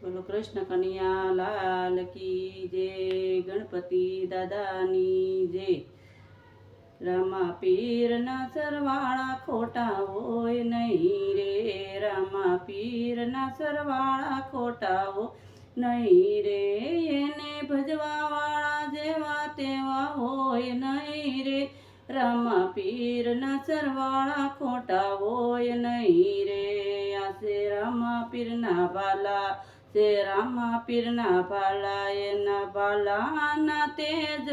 બોલો કૃષ્ણ કનૈયા લાલ કી જય, ગણપતિ દાદાની જય। રામા પીરના સરવાળા ખોટા હોય નહીં રે, રામા પીરના સરવાળા ખોટા હોય નહીં રે, એને ભજવા વાળા જેવા તેવા હોય નહીં રે, રામા પીરના સરવાળા ખોટા હોય નહીં રે। આસે રામા પીરના ભાલા છે, રામા પીરના ભાલા એના ભાલાના તેજ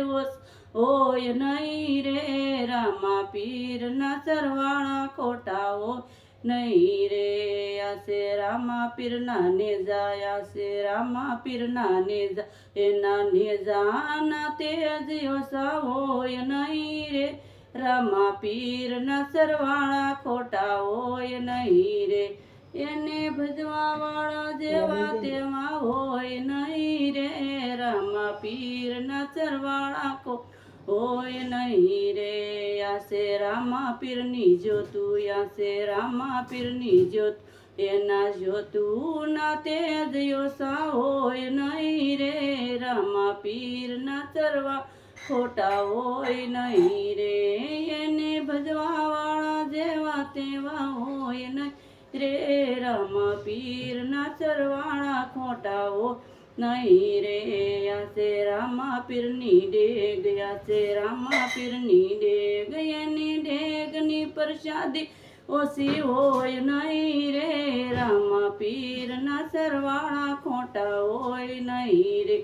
હોય નહીં રે, રામા પીરના સરવાળા ખોટા હોય નહીં રે। આસે રામા પીરના નેજા, આસે રામા પીરના નેજા એના નેજાના તેજ ઓછા હોય નહીં રે, રામા પીરના સરવાળા ખોટા હોય નહીં રે, એને ભજવા વાળા જેવા તેવા હોય નહીં રે, રામા પીરના સરવાળા હોય નહીં રે। આસે રામા પીરની જ્યોતું, આસે રામા પીરની જ્યોત એના જ્યોતુના તેજ ઓછા હોય નહીં રે, રામા પીરના સરવા ખોટા હોય નહીં રે, એને ભજવા વાળા જેવા તેવા હોય નહીં રે, રામા પીરના સરવાળા ખોટા હોય નહીં રે। આસે રામા પીરની ડેગ, આસે રામા પીરની ડેગ એની ડેગની પ્રસાદી ઓછી હોય નહીં રે, રામા પીરના સરવાળા ખોટા હોય નહીં રે,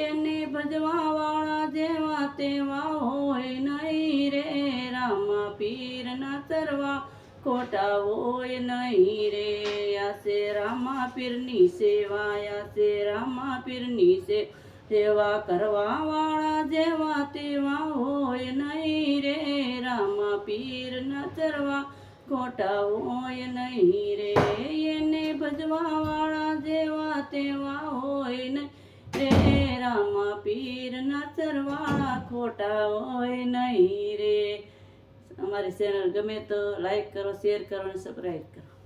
એને ભજવા વાળા જેવા તેવા હોય નહીં રે, રામા પીરના સરવા ખોટા હોય નહીં રે। આસે રામા પીરની સેવા, આસે રામા પીરની સેવા કરવા વાળા જેવા તેવા હોય નહીં રે, રામા પીરના સરવા ખોટા હોય નહીં રે, એને ભજવા વાળા જેવા તેવા હોય નહીં રે, રામા પીરના સરવાળા ખોટા હોય નહીં રે। અમારી ચેનલ ગમે તો લાઈક કરો, શેર કરો અને સબસ્ક્રાઈબ કરો।